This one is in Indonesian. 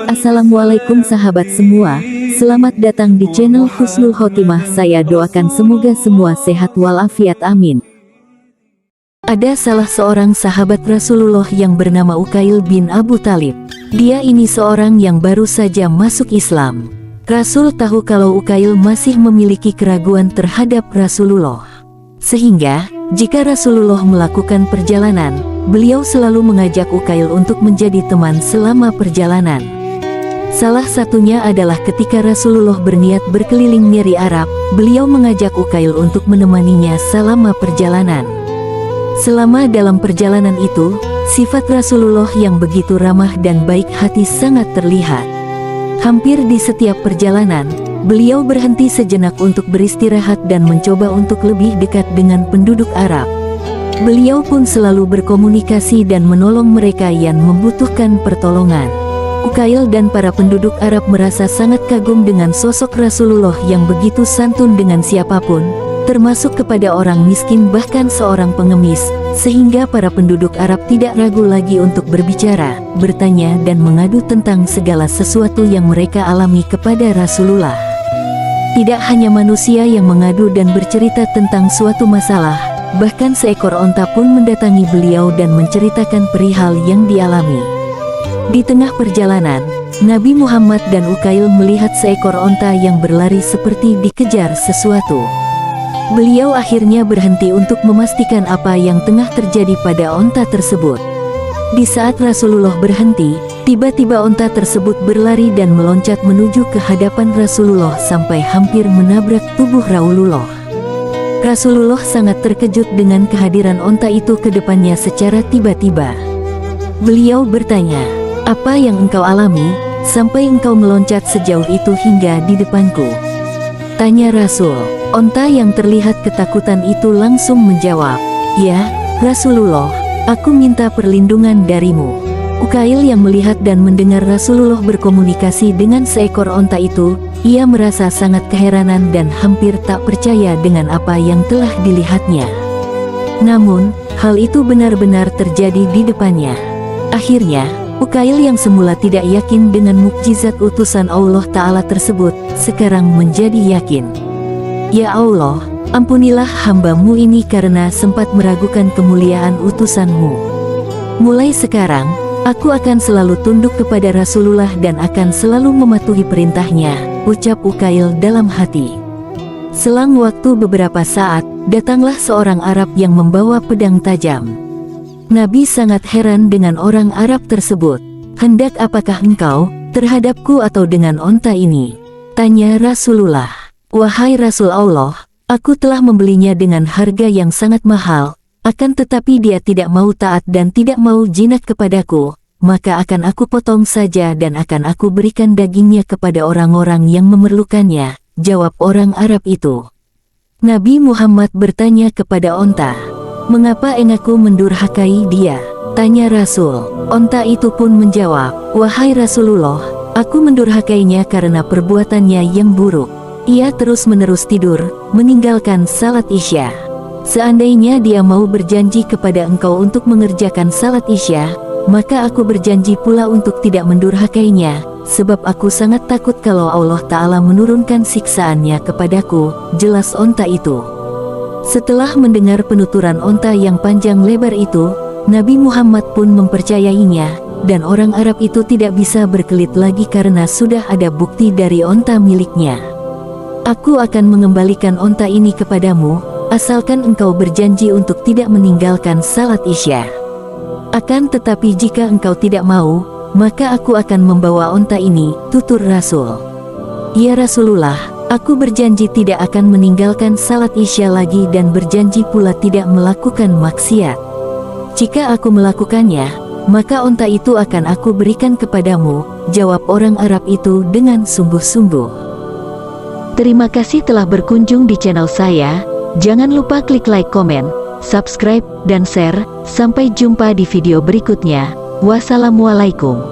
Assalamualaikum sahabat semua, selamat datang di channel Husnul Khotimah. Saya doakan semoga semua sehat walafiat, amin. Ada salah seorang sahabat Rasulullah yang bernama Uqail bin Abu Thalib. Dia ini seorang yang baru saja masuk Islam. Rasul tahu kalau Uqail masih memiliki keraguan terhadap Rasulullah. Sehingga, jika Rasulullah melakukan perjalanan, beliau selalu mengajak Uqail untuk menjadi teman selama perjalanan. Salah satunya adalah ketika Rasulullah berniat berkeliling negeri Arab, beliau mengajak Uqail untuk menemaninya selama perjalanan. Selama dalam perjalanan itu, sifat Rasulullah yang begitu ramah dan baik hati sangat terlihat. Hampir di setiap perjalanan, beliau berhenti sejenak untuk beristirahat dan mencoba untuk lebih dekat dengan penduduk Arab. Beliau pun selalu berkomunikasi dan menolong mereka yang membutuhkan pertolongan. Uqail dan para penduduk Arab merasa sangat kagum dengan sosok Rasulullah yang begitu santun dengan siapapun, termasuk kepada orang miskin bahkan seorang pengemis, sehingga para penduduk Arab tidak ragu lagi untuk berbicara, bertanya dan mengadu tentang segala sesuatu yang mereka alami kepada Rasulullah. Tidak hanya manusia yang mengadu dan bercerita tentang suatu masalah, bahkan seekor onta pun mendatangi beliau dan menceritakan perihal yang dialami. Di tengah perjalanan, Nabi Muhammad dan Uqail melihat seekor onta yang berlari seperti dikejar sesuatu. Beliau akhirnya berhenti untuk memastikan apa yang tengah terjadi pada onta tersebut. Di saat Rasulullah berhenti, tiba-tiba onta tersebut berlari dan meloncat menuju ke hadapan Rasulullah sampai hampir menabrak tubuh Rasulullah. Rasulullah sangat terkejut dengan kehadiran onta itu ke depannya secara tiba-tiba. Beliau bertanya, "Apa yang engkau alami, sampai engkau meloncat sejauh itu hingga di depanku?" Tanya Rasul. Onta yang terlihat ketakutan itu langsung menjawab, "Ya, Rasulullah, aku minta perlindungan darimu." Uqail yang melihat dan mendengar Rasulullah berkomunikasi dengan seekor onta itu, ia merasa sangat keheranan dan hampir tak percaya dengan apa yang telah dilihatnya. Namun, hal itu benar-benar terjadi di depannya. Akhirnya, Uqail yang semula tidak yakin dengan mukjizat utusan Allah Ta'ala tersebut, sekarang menjadi yakin. "Ya Allah, ampunilah hamba-Mu ini karena sempat meragukan kemuliaan utusan-Mu. Mulai sekarang, aku akan selalu tunduk kepada Rasulullah dan akan selalu mematuhi perintahnya," ucap Uqail dalam hati. Selang waktu beberapa saat, datanglah seorang Arab yang membawa pedang tajam. Nabi sangat heran dengan orang Arab tersebut. "Hendak apakah engkau, terhadapku atau dengan onta ini?" tanya Rasulullah. "Wahai Rasul Allah, aku telah membelinya dengan harga yang sangat mahal, akan tetapi dia tidak mau taat dan tidak mau jinak kepadaku, maka akan aku potong saja dan akan aku berikan dagingnya kepada orang-orang yang memerlukannya," jawab orang Arab itu. Nabi Muhammad bertanya kepada onta, "Mengapa engkau mendurhakai dia?" tanya Rasul. Onta itu pun menjawab, "Wahai Rasulullah, aku mendurhakainya karena perbuatannya yang buruk. Ia terus-menerus tidur, meninggalkan salat Isya. Seandainya dia mau berjanji kepada engkau untuk mengerjakan salat Isya, maka aku berjanji pula untuk tidak mendurhakainya, sebab aku sangat takut kalau Allah Ta'ala menurunkan siksaannya kepadaku," jelas onta itu. Setelah mendengar penuturan onta yang panjang lebar itu, Nabi Muhammad pun mempercayainya, dan orang Arab itu tidak bisa berkelit lagi karena sudah ada bukti dari onta miliknya. "Aku akan mengembalikan onta ini kepadamu, asalkan engkau berjanji untuk tidak meninggalkan salat Isya. Akan tetapi jika engkau tidak mau, maka aku akan membawa onta ini," tutur Rasul. "Ya Rasulullah, aku berjanji tidak akan meninggalkan salat Isya lagi dan berjanji pula tidak melakukan maksiat. Jika aku melakukannya, maka onta itu akan aku berikan kepadamu," jawab orang Arab itu dengan sungguh-sungguh. Terima kasih telah berkunjung di channel saya. Jangan lupa klik like, komen, subscribe, dan share. Sampai jumpa di video berikutnya. Wassalamualaikum.